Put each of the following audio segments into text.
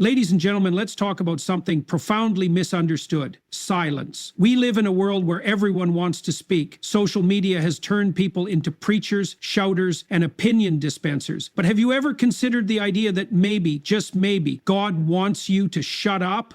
Ladies and gentlemen, let's talk about something profoundly misunderstood: silence. We live in a world where everyone wants to speak. Social media has turned people into preachers, shouters, and opinion dispensers. But have you ever considered the idea that maybe, just maybe, God wants you to shut up?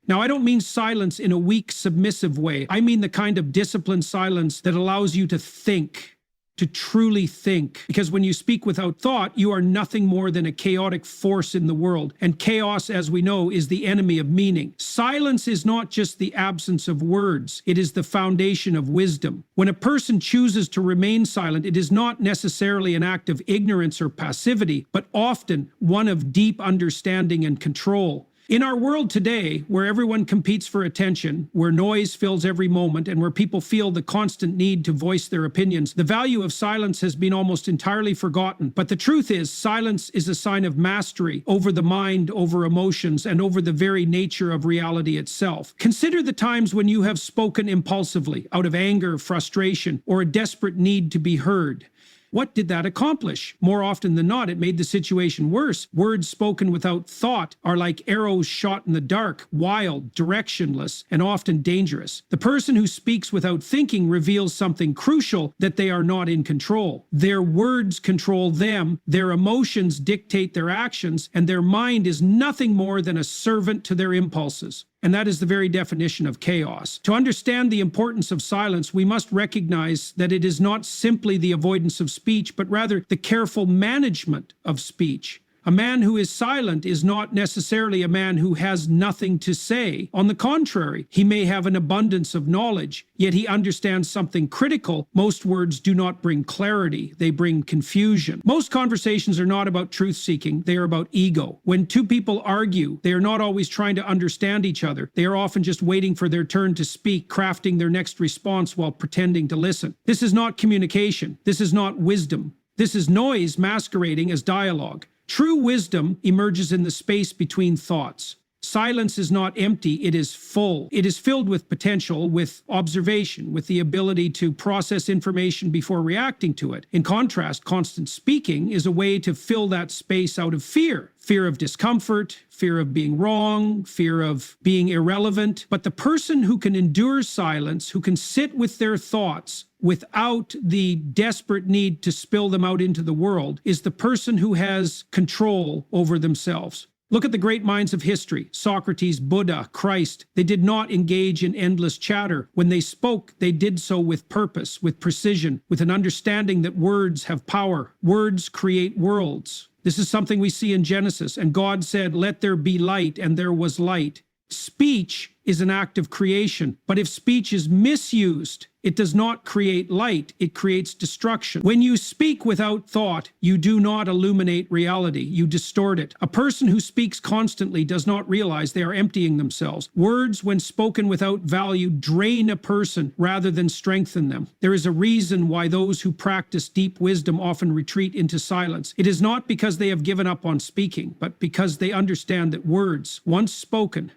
Now, I don't mean silence in a weak, submissive way. I mean the kind of disciplined silence that allows you to think, to truly think. Because when you speak without thought, you are nothing more than a chaotic force in the world. And chaos, as we know, is the enemy of meaning. Silence is not just the absence of words. It is the foundation of wisdom. When a person chooses to remain silent, it is not necessarily an act of ignorance or passivity, but often one of deep understanding and control. In our world today, where everyone competes for attention, where noise fills every moment, and where people feel the constant need to voice their opinions, the value of silence has been almost entirely forgotten. But the truth is, silence is a sign of mastery over the mind, over emotions, and over the very nature of reality itself. Consider the times when you have spoken impulsively, out of anger, frustration, or a desperate need to be heard. What did that accomplish? More often than not, it made the situation worse. Words spoken without thought are like arrows shot in the dark, wild, directionless, and often dangerous. The person who speaks without thinking reveals something crucial: that they are not in control. Their words control them, their emotions dictate their actions, and their mind is nothing more than a servant to their impulses. And that is the very definition of chaos. To understand the importance of silence, we must recognize that it is not simply the avoidance of speech, but rather the careful management of speech. A man who is silent is not necessarily a man who has nothing to say. On the contrary, he may have an abundance of knowledge, yet he understands something critical. Most words do not bring clarity, they bring confusion. Most conversations are not about truth-seeking, they are about ego. When two people argue, they are not always trying to understand each other. They are often just waiting for their turn to speak, crafting their next response while pretending to listen. This is not communication. This is not wisdom. This is noise masquerading as dialogue. True wisdom emerges in the space between thoughts. Silence is not empty, it is full. It is filled with potential, with observation, with the ability to process information before reacting to it. In contrast, constant speaking is a way to fill that space out of fear. Fear of discomfort, fear of being wrong, fear of being irrelevant. But the person who can endure silence, who can sit with their thoughts without the desperate need to spill them out into the world, is the person who has control over themselves. Look at the great minds of history: Socrates, Buddha, Christ. They did not engage in endless chatter. When they spoke, they did so with purpose, with precision, with an understanding that words have power. Words create worlds. This is something we see in Genesis, and God said, "Let there be light," and there was light. Speech is an act of creation, but if speech is misused, it does not create light, it creates destruction. When you speak without thought, you do not illuminate reality, you distort it. A person who speaks constantly does not realize they are emptying themselves. Words, when spoken without value, drain a person rather than strengthen them. There is a reason why those who practice deep wisdom often retreat into silence. It is not because they have given up on speaking, but because they understand that words, once spoken,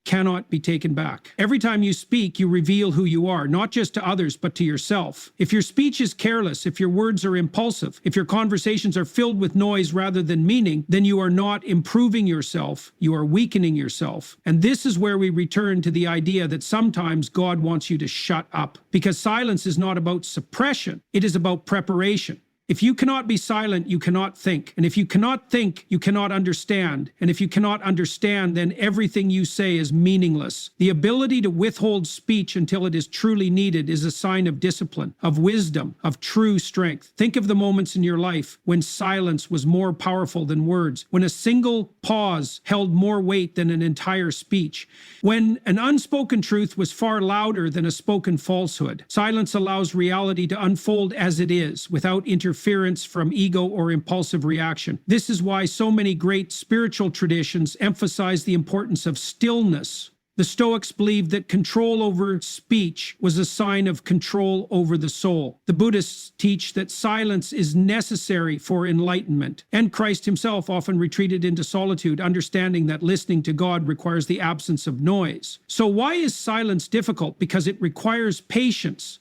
cannot be taken back. Every time you speak, you reveal who you are, not just to others, but to yourself. If your speech is careless, if your words are impulsive, if your conversations are filled with noise rather than meaning, then you are not improving yourself, you are weakening yourself. And this is where we return to the idea that sometimes God wants you to shut up, because silence is not about suppression, it is about preparation. If you cannot be silent, you cannot think. And if you cannot think, you cannot understand. And if you cannot understand, then everything you say is meaningless. The ability to withhold speech until it is truly needed is a sign of discipline, of wisdom, of true strength. Think of the moments in your life when silence was more powerful than words, when a single pause held more weight than an entire speech, when an unspoken truth was far louder than a spoken falsehood. Silence allows reality to unfold as it is, without interference from ego or impulsive reaction. This is why so many great spiritual traditions emphasize the importance of stillness. The Stoics believed that control over speech was a sign of control over the soul. The Buddhists teach that silence is necessary for enlightenment. And Christ himself often retreated into solitude, understanding that listening to God requires the absence of noise. So why is silence difficult? Because it requires patience.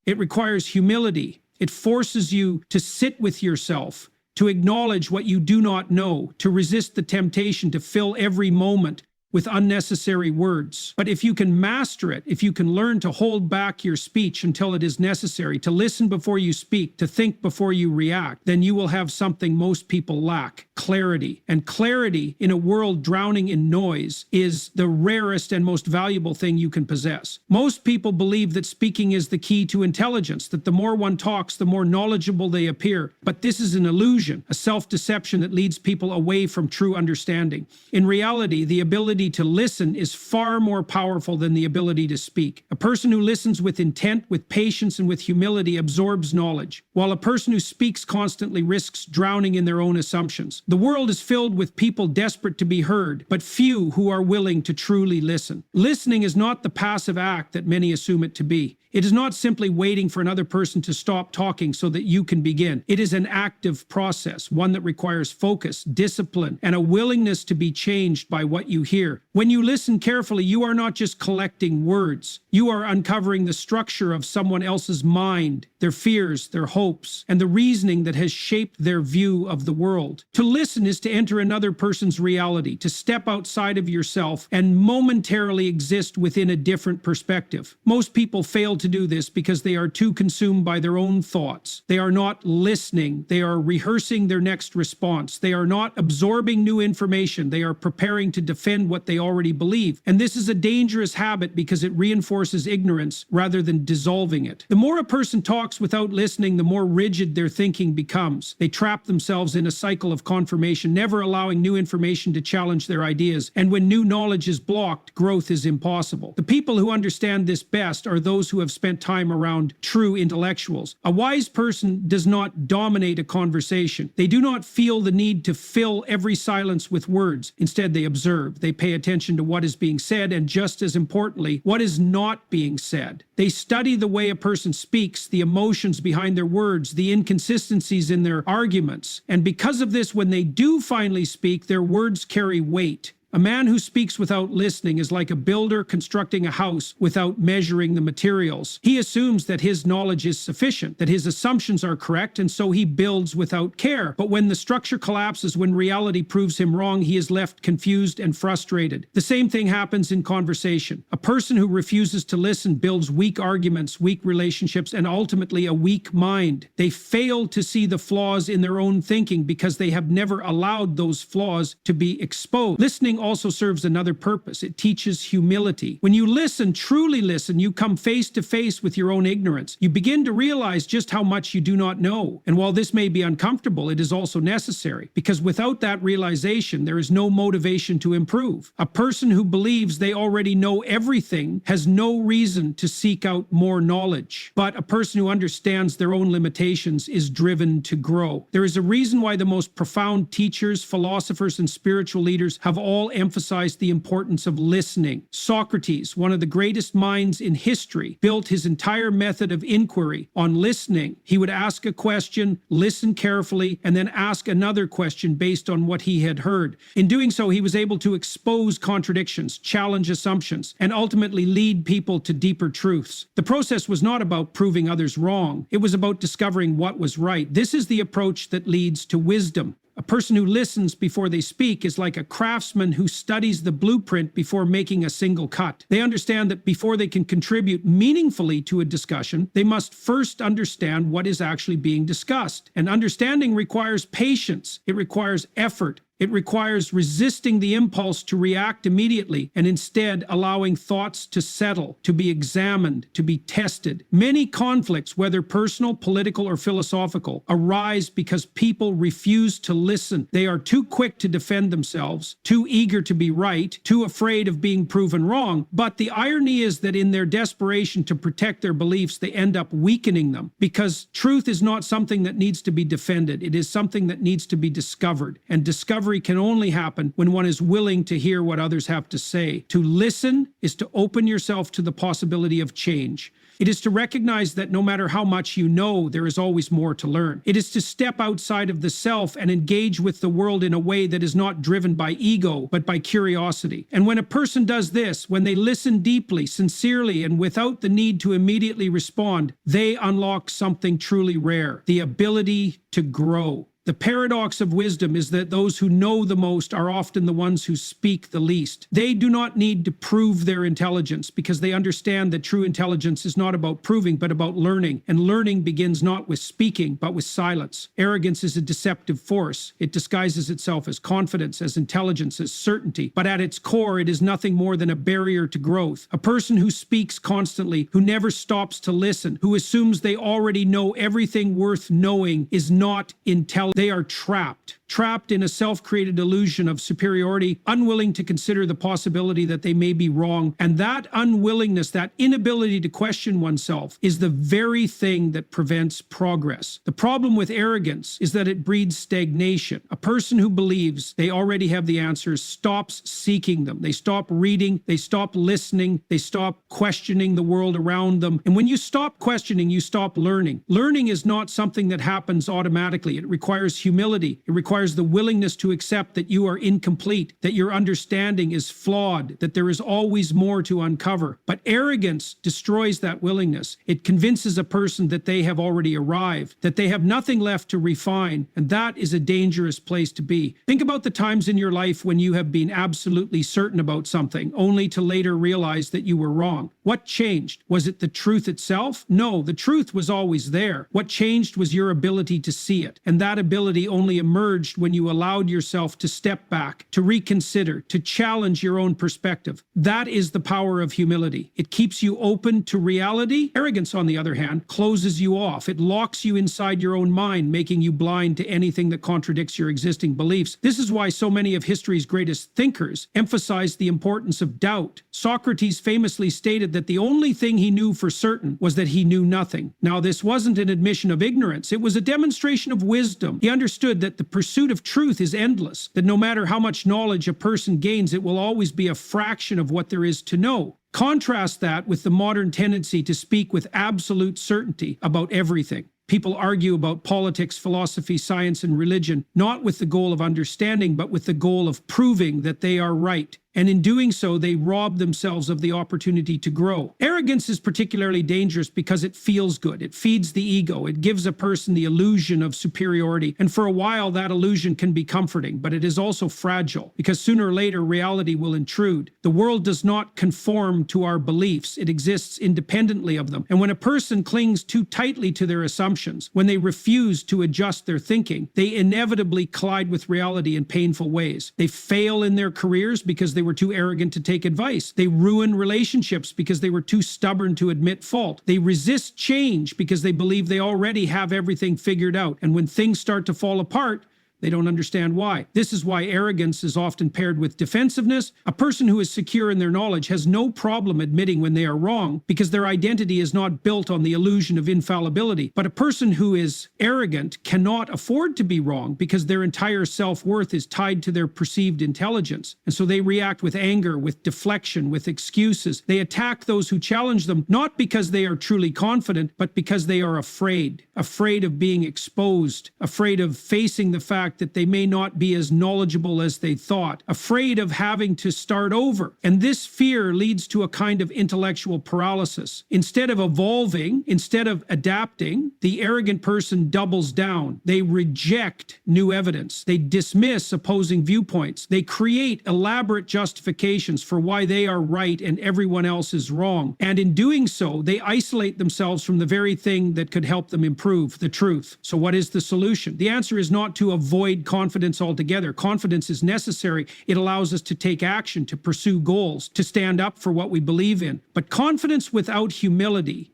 It requires humility. It forces you to sit with yourself, to acknowledge what you do not know, to resist the temptation to fill every moment with unnecessary words. But if you can master it, if you can learn to hold back your speech until it is necessary, to listen before you speak, to think before you react, then you will have something most people lack: clarity. And clarity in a world drowning in noise is the rarest and most valuable thing you can possess. Most people believe that speaking is the key to intelligence, that the more one talks, the more knowledgeable they appear. But this is an illusion, a self-deception that leads people away from true understanding. In reality, the ability to listen is far more powerful than the ability to speak. A person who listens with intent, with patience, and with humility absorbs knowledge, while a person who speaks constantly risks drowning in their own assumptions. The world is filled with people desperate to be heard, but few who are willing to truly listen. Listening is not the passive act that many assume it to be. It is not simply waiting for another person to stop talking so that you can begin. It is an active process, one that requires focus, discipline, and a willingness to be changed by what you hear. When you listen carefully, you are not just collecting words. You are uncovering the structure of someone else's mind, their fears, their hopes, and the reasoning that has shaped their view of the world. To listen is to enter another person's reality, to step outside of yourself and momentarily exist within a different perspective. Most people fail to do this because they are too consumed by their own thoughts. They are not listening. They are rehearsing their next response. They are not absorbing new information. They are preparing to defend what they already believe. And this is a dangerous habit because it reinforces ignorance rather than dissolving it. The more a person talks without listening, the more rigid their thinking becomes. They trap themselves in a cycle of confirmation, never allowing new information to challenge their ideas. And when new knowledge is blocked, growth is impossible. The people who understand this best are those who have spent time around true intellectuals. A wise person does not dominate a conversation. They do not feel the need to fill every silence with words. Instead, they observe. They pay attention to what is being said, and just as importantly, what is not being said. They study the way a person speaks, the emotions behind their words, the inconsistencies in their arguments. And because of this, when they do finally speak, their words carry weight. A man who speaks without listening is like a builder constructing a house without measuring the materials. He assumes that his knowledge is sufficient, that his assumptions are correct, and so he builds without care. But when the structure collapses, when reality proves him wrong, he is left confused and frustrated. The same thing happens in conversation. A person who refuses to listen builds weak arguments, weak relationships, and ultimately a weak mind. They fail to see the flaws in their own thinking because they have never allowed those flaws to be exposed. Listening also serves another purpose. It teaches humility. When you listen, truly listen, you come face to face with your own ignorance. You begin to realize just how much you do not know. And while this may be uncomfortable, it is also necessary, because without that realization, there is no motivation to improve. A person who believes they already know everything has no reason to seek out more knowledge. But a person who understands their own limitations is driven to grow. There is a reason why the most profound teachers, philosophers, and spiritual leaders have all emphasized the importance of listening. Socrates, one of the greatest minds in history, built his entire method of inquiry on listening. He would ask a question, listen carefully, and then ask another question based on what he had heard. In doing so, he was able to expose contradictions, challenge assumptions, and ultimately lead people to deeper truths. The process was not about proving others wrong. It was about discovering what was right. This is the approach that leads to wisdom. A person who listens before they speak is like a craftsman who studies the blueprint before making a single cut. They understand that before they can contribute meaningfully to a discussion, they must first understand what is actually being discussed. And understanding requires patience. It requires effort. It requires resisting the impulse to react immediately and instead allowing thoughts to settle, to be examined, to be tested. Many conflicts, whether personal, political, or philosophical, arise because people refuse to listen. They are too quick to defend themselves, too eager to be right, too afraid of being proven wrong. But the irony is that in their desperation to protect their beliefs, they end up weakening them, because truth is not something that needs to be defended. It is something that needs to be discovered, and discovery can only happen when one is willing to hear what others have to say. To listen is to open yourself to the possibility of change. It is to recognize that no matter how much you know, there is always more to learn. It is to step outside of the self and engage with the world in a way that is not driven by ego, but by curiosity. And when a person does this, when they listen deeply, sincerely, and without the need to immediately respond, they unlock something truly rare: the ability to grow. The paradox of wisdom is that those who know the most are often the ones who speak the least. They do not need to prove their intelligence because they understand that true intelligence is not about proving but about learning, and learning begins not with speaking but with silence. Arrogance is a deceptive force. It disguises itself as confidence, as intelligence, as certainty, but at its core it is nothing more than a barrier to growth. A person who speaks constantly, who never stops to listen, who assumes they already know everything worth knowing is not intelligent. They are trapped in a self-created illusion of superiority, unwilling to consider the possibility that they may be wrong. And that unwillingness, that inability to question oneself, is the very thing that prevents progress. The problem with arrogance is that it breeds stagnation. A person who believes they already have the answers stops seeking them. They stop reading, they stop listening, they stop questioning the world around them. And when you stop questioning, you stop learning. Learning is not something that happens automatically. It requires humility. It requires the willingness to accept that you are incomplete, that your understanding is flawed, that there is always more to uncover. But arrogance destroys that willingness. It convinces a person that they have already arrived, that they have nothing left to refine, and that is a dangerous place to be. Think about the times in your life when you have been absolutely certain about something, only to later realize that you were wrong. What changed? Was it the truth itself? No, the truth was always there. What changed was your ability to see it, and that ability only emerged when you allowed yourself to step back, to reconsider, to challenge your own perspective. That is the power of humility. It keeps you open to reality. Arrogance, on the other hand, closes you off. It locks you inside your own mind, making you blind to anything that contradicts your existing beliefs. This is why so many of history's greatest thinkers emphasized the importance of doubt. Socrates famously stated that the only thing he knew for certain was that he knew nothing. Now, this wasn't an admission of ignorance. It was a demonstration of wisdom. He understood that the pursuit of truth is endless, that no matter how much knowledge a person gains, it will always be a fraction of what there is to know. Contrast that with the modern tendency to speak with absolute certainty about everything. People argue about politics, philosophy, science, and religion, not with the goal of understanding, but with the goal of proving that they are right. And in doing so, they rob themselves of the opportunity to grow. Arrogance is particularly dangerous because it feels good. It feeds the ego. It gives a person the illusion of superiority. And for a while, that illusion can be comforting, but it is also fragile because sooner or later, reality will intrude. The world does not conform to our beliefs. It exists independently of them. And when a person clings too tightly to their assumptions, when they refuse to adjust their thinking, they inevitably collide with reality in painful ways. They fail in their careers because they were too arrogant to take advice. They ruin relationships because they were too stubborn to admit fault. They resist change because they believe they already have everything figured out. And when things start to fall apart, they don't understand why. This is why arrogance is often paired with defensiveness. A person who is secure in their knowledge has no problem admitting when they are wrong because their identity is not built on the illusion of infallibility. But a person who is arrogant cannot afford to be wrong because their entire self-worth is tied to their perceived intelligence. And so they react with anger, with deflection, with excuses. They attack those who challenge them, not because they are truly confident, but because they are afraid of being exposed, afraid of facing the fact that they may not be as knowledgeable as they thought, afraid of having to start over. And this fear leads to a kind of intellectual paralysis. Instead of evolving, instead of adapting, the arrogant person doubles down. They reject new evidence. They dismiss opposing viewpoints. They create elaborate justifications for why they are right and everyone else is wrong. And in doing so, they isolate themselves from the very thing that could help them improve, the truth. So what is the solution? The answer is not to avoid confidence altogether. Confidence is necessary. It allows us to take action, to pursue goals, to stand up for what we believe in. But confidence without humility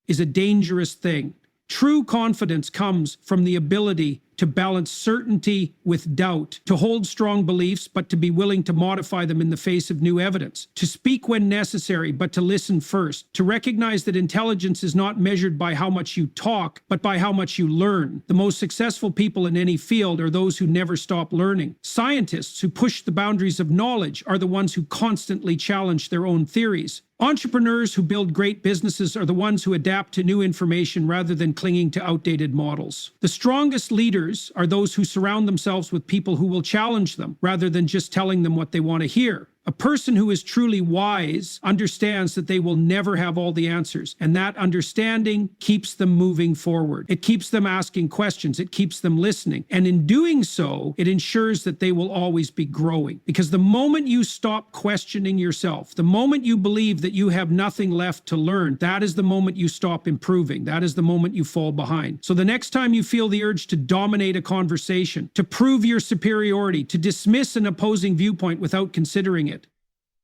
is a dangerous thing. True confidence comes from the ability to balance certainty with doubt, to hold strong beliefs, but to be willing to modify them in the face of new evidence, to speak when necessary, but to listen first, to recognize that intelligence is not measured by how much you talk, but by how much you learn. The most successful people in any field are those who never stop learning. Scientists who push the boundaries of knowledge are the ones who constantly challenge their own theories. Entrepreneurs who build great businesses are the ones who adapt to new information rather than clinging to outdated models. The strongest leaders are those who surround themselves with people who will challenge them rather than just telling them what they want to hear. A person who is truly wise understands that they will never have all the answers, and that understanding keeps them moving forward. It keeps them asking questions, it keeps them listening, and in doing so, it ensures that they will always be growing. Because the moment you stop questioning yourself, the moment you believe that you have nothing left to learn, that is the moment you stop improving. That is the moment you fall behind. So the next time you feel the urge to dominate a conversation, to prove your superiority, to dismiss an opposing viewpoint without considering it,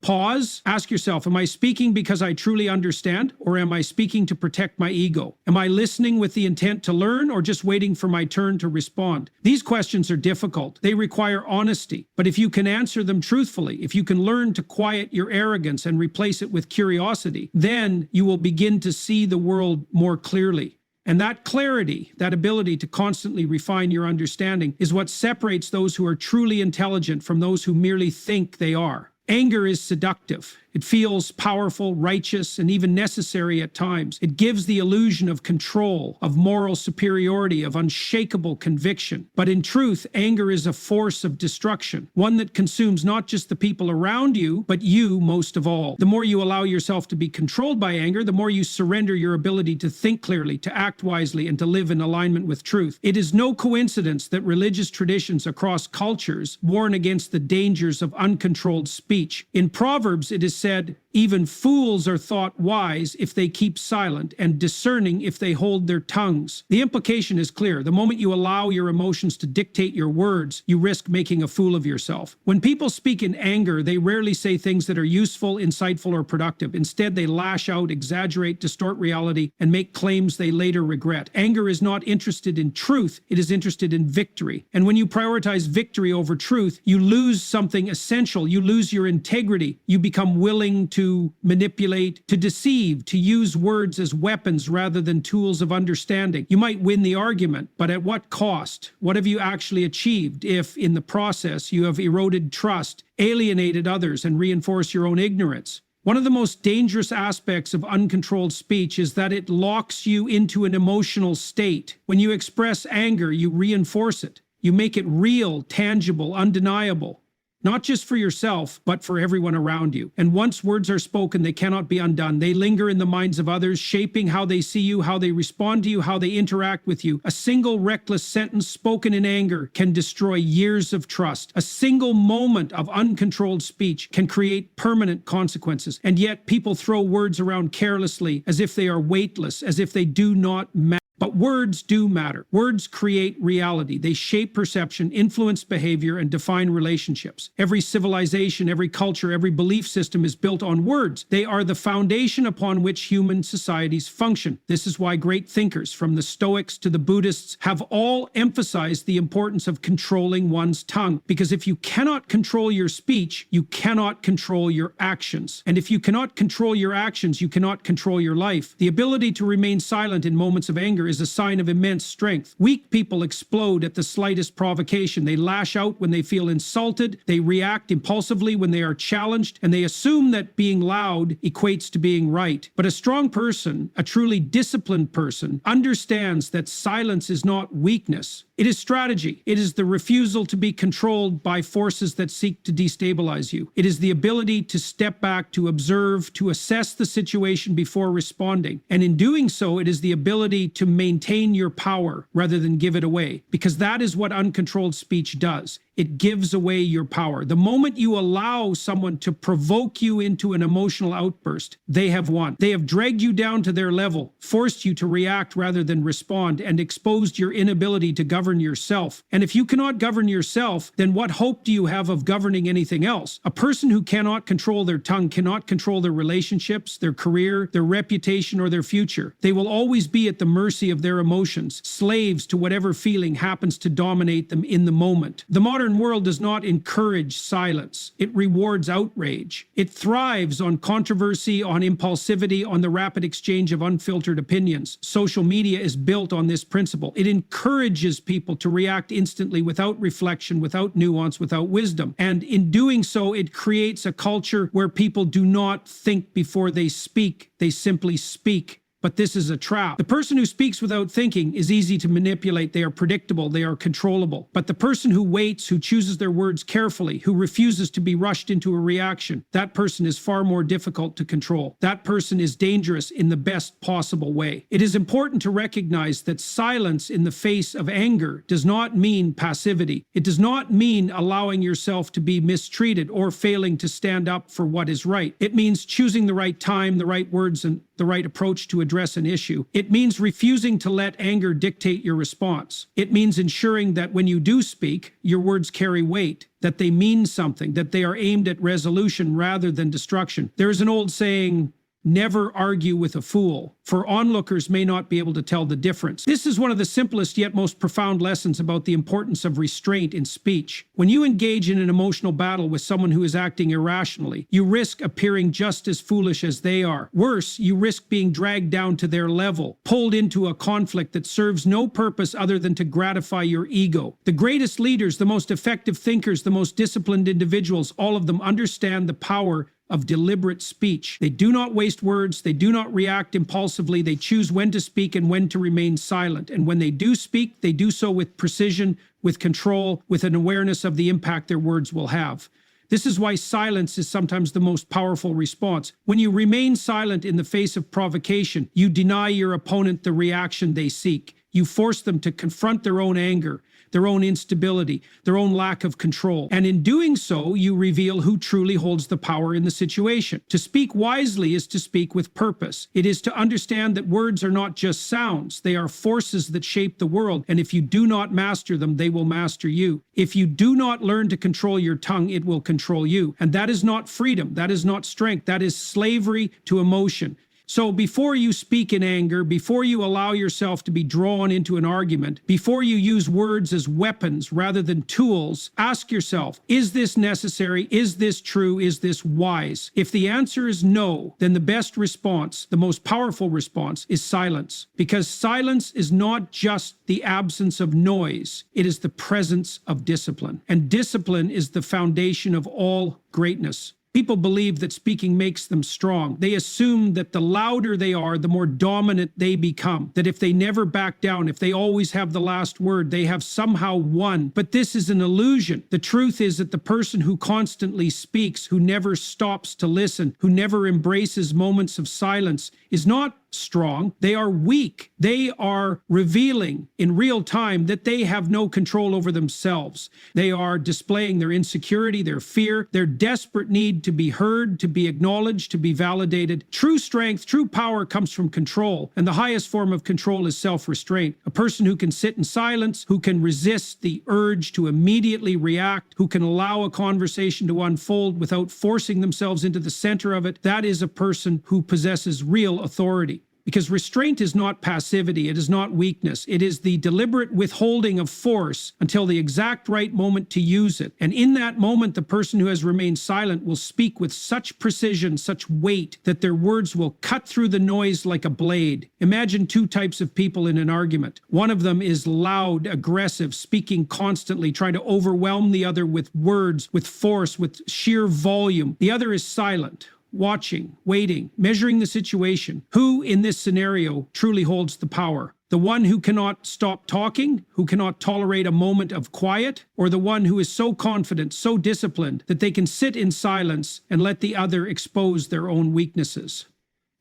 pause, ask yourself, am I speaking because I truly understand, or am I speaking to protect my ego? Am I listening with the intent to learn, or just waiting for my turn to respond? These questions are difficult. They require honesty. But if you can answer them truthfully, if you can learn to quiet your arrogance and replace it with curiosity, then you will begin to see the world more clearly. And that clarity, that ability to constantly refine your understanding, is what separates those who are truly intelligent from those who merely think they are. Anger is seductive. It feels powerful, righteous, and even necessary at times. It gives the illusion of control, of moral superiority, of unshakable conviction. But in truth, anger is a force of destruction, one that consumes not just the people around you, but you most of all. The more you allow yourself to be controlled by anger, the more you surrender your ability to think clearly, to act wisely, and to live in alignment with truth. It is no coincidence that religious traditions across cultures warn against the dangers of uncontrolled speech. In Proverbs, it is said, even fools are thought wise if they keep silent, and discerning if they hold their tongues. The implication is clear. The moment you allow your emotions to dictate your words, you risk making a fool of yourself. When people speak in anger, they rarely say things that are useful, insightful, or productive. Instead, they lash out, exaggerate, distort reality, and make claims they later regret. Anger is not interested in truth, it is interested in victory. And when you prioritize victory over truth, you lose something essential. You lose your integrity. You become willing to manipulate, to deceive, to use words as weapons rather than tools of understanding. You might win the argument, but at what cost? What have you actually achieved if, in the process, you have eroded trust, alienated others, and reinforced your own ignorance? One of the most dangerous aspects of uncontrolled speech is that it locks you into an emotional state. When you express anger, you reinforce it. You make it real, tangible, undeniable. Not just for yourself, but for everyone around you. And once words are spoken, they cannot be undone. They linger in the minds of others, shaping how they see you, how they respond to you, how they interact with you. A single reckless sentence spoken in anger can destroy years of trust. A single moment of uncontrolled speech can create permanent consequences. And yet people throw words around carelessly as if they are weightless, as if they do not matter. But words do matter. Words create reality. They shape perception, influence behavior, and define relationships. Every civilization, every culture, every belief system is built on words. They are the foundation upon which human societies function. This is why great thinkers, from the Stoics to the Buddhists, have all emphasized the importance of controlling one's tongue. Because if you cannot control your speech, you cannot control your actions. And if you cannot control your actions, you cannot control your life. The ability to remain silent in moments of anger is a sign of immense strength. Weak people explode at the slightest provocation. They lash out when they feel insulted. They react impulsively when they are challenged, and they assume that being loud equates to being right. But a strong person, a truly disciplined person, understands that silence is not weakness. It is strategy. It is the refusal to be controlled by forces that seek to destabilize you. It is the ability to step back, to observe, to assess the situation before responding. And in doing so, it is the ability to maintain your power rather than give it away, because that is what uncontrolled speech does. It gives away your power. The moment you allow someone to provoke you into an emotional outburst, they have won. They have dragged you down to their level, forced you to react rather than respond, and exposed your inability to govern yourself. And if you cannot govern yourself, then what hope do you have of governing anything else? A person who cannot control their tongue cannot control their relationships, their career, their reputation, or their future. They will always be at the mercy of their emotions, slaves to whatever feeling happens to dominate them in the moment. The modern world does not encourage silence. It rewards outrage. It thrives on controversy, on impulsivity, on the rapid exchange of unfiltered opinions. Social media is built on this principle. It encourages people to react instantly without reflection, without nuance, without wisdom. And in doing so, it creates a culture where people do not think before they speak. They simply speak. But this is a trap. The person who speaks without thinking is easy to manipulate. They are predictable. They are controllable. But the person who waits, who chooses their words carefully, who refuses to be rushed into a reaction, that person is far more difficult to control. That person is dangerous in the best possible way. It is important to recognize that silence in the face of anger does not mean passivity. It does not mean allowing yourself to be mistreated or failing to stand up for what is right. It means choosing the right time, the right words, and the right approach to address an issue. It means refusing to let anger dictate your response. It means ensuring that when you do speak, your words carry weight, that they mean something, that they are aimed at resolution rather than destruction. There is an old saying, never argue with a fool, for onlookers may not be able to tell the difference. This is one of the simplest yet most profound lessons about the importance of restraint in speech. When you engage in an emotional battle with someone who is acting irrationally, you risk appearing just as foolish as they are. Worse, you risk being dragged down to their level, pulled into a conflict that serves no purpose other than to gratify your ego. The greatest leaders, the most effective thinkers, the most disciplined individuals, all of them understand the power of deliberate speech. They do not waste words. They do not react impulsively. They choose when to speak and when to remain silent. And when they do speak, they do so with precision, with control, with an awareness of the impact their words will have. This is why silence is sometimes the most powerful response. When you remain silent in the face of provocation, you deny your opponent the reaction they seek. You force them to confront their own anger, their own instability, their own lack of control. And in doing so, you reveal who truly holds the power in the situation. To speak wisely is to speak with purpose. It is to understand that words are not just sounds. They are forces that shape the world. And if you do not master them, they will master you. If you do not learn to control your tongue, it will control you. And that is not freedom. That is not strength. That is slavery to emotion. So before you speak in anger, before you allow yourself to be drawn into an argument, before you use words as weapons rather than tools, ask yourself, is this necessary? Is this true? Is this wise? If the answer is no, then the best response, the most powerful response, is silence. Because silence is not just the absence of noise, it is the presence of discipline. And discipline is the foundation of all greatness. People believe that speaking makes them strong. They assume that the louder they are, the more dominant they become. That if they never back down, if they always have the last word, they have somehow won. But this is an illusion. The truth is that the person who constantly speaks, who never stops to listen, who never embraces moments of silence, is not strong. They are weak. They are revealing in real time that they have no control over themselves. They are displaying their insecurity, their fear, their desperate need to be heard, to be acknowledged, to be validated. True strength, true power comes from control, and the highest form of control is self-restraint. A person who can sit in silence, who can resist the urge to immediately react, who can allow a conversation to unfold without forcing themselves into the center of it, that is a person who possesses real authority. Because restraint is not passivity, it is not weakness. It is the deliberate withholding of force until the exact right moment to use it. And in that moment, the person who has remained silent will speak with such precision, such weight, that their words will cut through the noise like a blade. Imagine two types of people in an argument. One of them is loud, aggressive, speaking constantly, trying to overwhelm the other with words, with force, with sheer volume. The other is silent, watching, waiting, measuring the situation. Who in this scenario truly holds the power? The one who cannot stop talking, who cannot tolerate a moment of quiet, or the one who is so confident, so disciplined, that they can sit in silence and let the other expose their own weaknesses?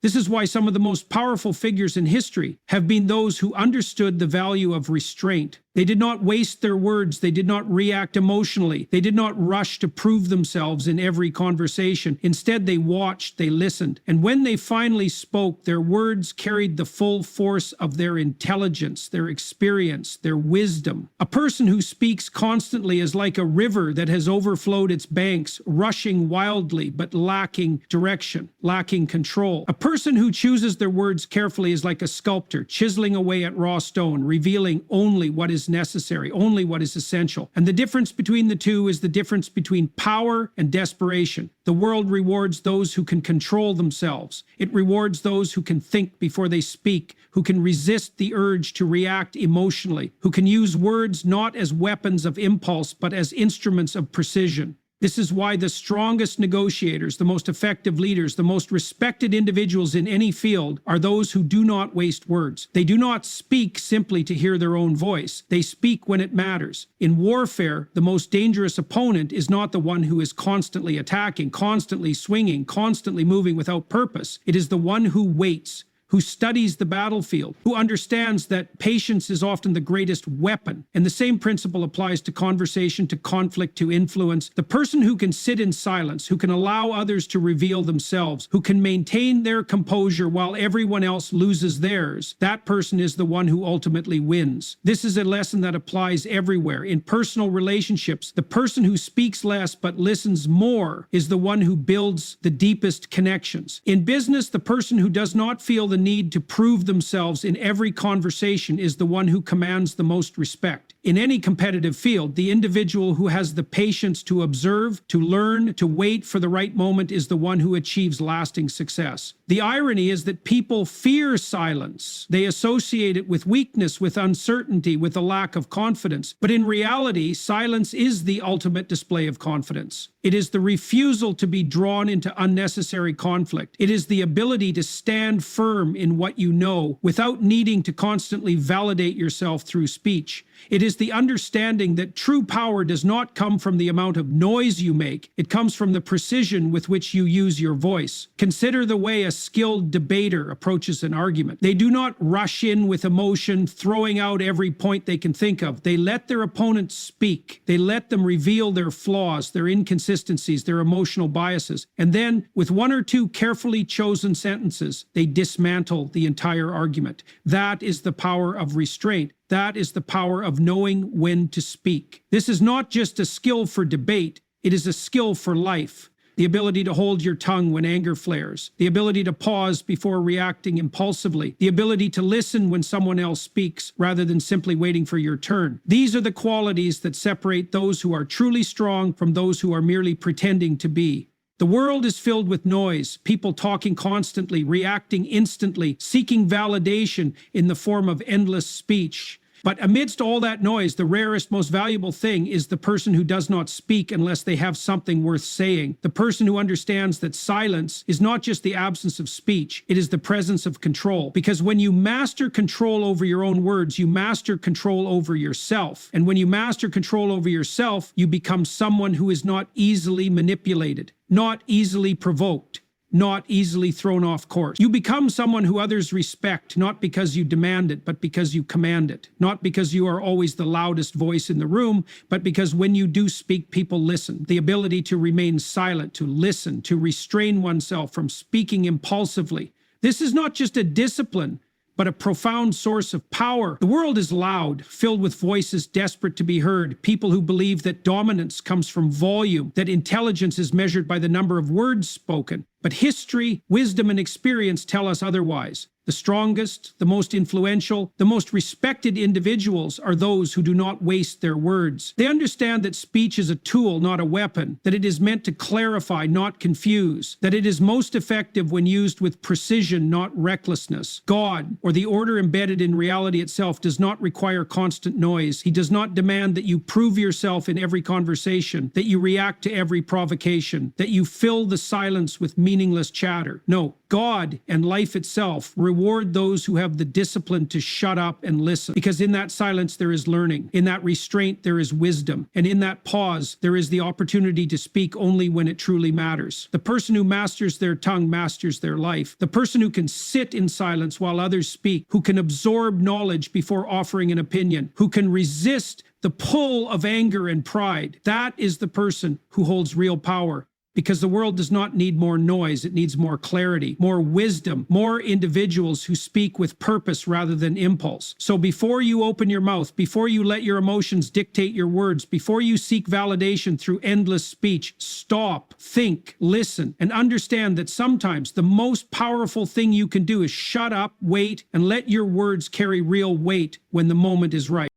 This is why some of the most powerful figures in history have been those who understood the value of restraint. They did not waste their words. They did not react emotionally. They did not rush to prove themselves in every conversation. Instead, they watched, they listened. And when they finally spoke, their words carried the full force of their intelligence, their experience, their wisdom. A person who speaks constantly is like a river that has overflowed its banks, rushing wildly, but lacking direction, lacking control. A person who chooses their words carefully is like a sculptor, chiseling away at raw stone, revealing only what is necessary, only what is essential. And the difference between the two is the difference between power and desperation. The world rewards those who can control themselves. It rewards those who can think before they speak, who can resist the urge to react emotionally, who can use words not as weapons of impulse, but as instruments of precision. This is why the strongest negotiators, the most effective leaders, the most respected individuals in any field are those who do not waste words. They do not speak simply to hear their own voice. They speak when it matters. In warfare, the most dangerous opponent is not the one who is constantly attacking, constantly swinging, constantly moving without purpose. It is the one who waits, who studies the battlefield, who understands that patience is often the greatest weapon. And the same principle applies to conversation, to conflict, to influence. The person who can sit in silence, who can allow others to reveal themselves, who can maintain their composure while everyone else loses theirs, that person is the one who ultimately wins. This is a lesson that applies everywhere. In personal relationships, the person who speaks less but listens more is the one who builds the deepest connections. In business, the person who does not feel the need to prove themselves in every conversation is the one who commands the most respect. In any competitive field, the individual who has the patience to observe, to learn, to wait for the right moment is the one who achieves lasting success. The irony is that people fear silence. They associate it with weakness, with uncertainty, with a lack of confidence. But in reality, silence is the ultimate display of confidence. It is the refusal to be drawn into unnecessary conflict. It is the ability to stand firm in what you know without needing to constantly validate yourself through speech. It is the understanding that true power does not come from the amount of noise you make. It comes from the precision with which you use your voice. Consider the way a skilled debater approaches an argument. They do not rush in with emotion, throwing out every point they can think of. They let their opponents speak. They let them reveal their flaws, their inconsistencies, their emotional biases. And then, with one or two carefully chosen sentences, they dismantle the entire argument. That is the power of restraint. That is the power of knowing when to speak. This is not just a skill for debate, it is a skill for life. The ability to hold your tongue when anger flares, the ability to pause before reacting impulsively, the ability to listen when someone else speaks rather than simply waiting for your turn. These are the qualities that separate those who are truly strong from those who are merely pretending to be. The world is filled with noise, people talking constantly, reacting instantly, seeking validation in the form of endless speech. But amidst all that noise, the rarest, most valuable thing is the person who does not speak unless they have something worth saying. The person who understands that silence is not just the absence of speech, it is the presence of control. Because when you master control over your own words, you master control over yourself. And when you master control over yourself, you become someone who is not easily manipulated, not easily provoked, not easily thrown off course. You become someone who others respect, not because you demand it, but because you command it. Not because you are always the loudest voice in the room, but because when you do speak, people listen. The ability to remain silent, to listen, to restrain oneself from speaking impulsively. This is not just a discipline, but a profound source of power. The world is loud, filled with voices desperate to be heard, people who believe that dominance comes from volume, that intelligence is measured by the number of words spoken. But history, wisdom, and experience tell us otherwise. The strongest, the most influential, the most respected individuals are those who do not waste their words. They understand that speech is a tool, not a weapon, that it is meant to clarify, not confuse, that it is most effective when used with precision, not recklessness. God, or the order embedded in reality itself, does not require constant noise. He does not demand that you prove yourself in every conversation, that you react to every provocation, that you fill the silence with meaningless chatter. No, God and life itself reward those who have the discipline to shut up and listen. Because in that silence there is learning. In that restraint there is wisdom. And in that pause there is the opportunity to speak only when it truly matters. The person who masters their tongue masters their life. The person who can sit in silence while others speak, who can absorb knowledge before offering an opinion, who can resist the pull of anger and pride, that is the person who holds real power. Because the world does not need more noise, it needs more clarity, more wisdom, more individuals who speak with purpose rather than impulse. So before you open your mouth, before you let your emotions dictate your words, before you seek validation through endless speech, stop, think, listen, and understand that sometimes the most powerful thing you can do is shut up, wait, and let your words carry real weight when the moment is right.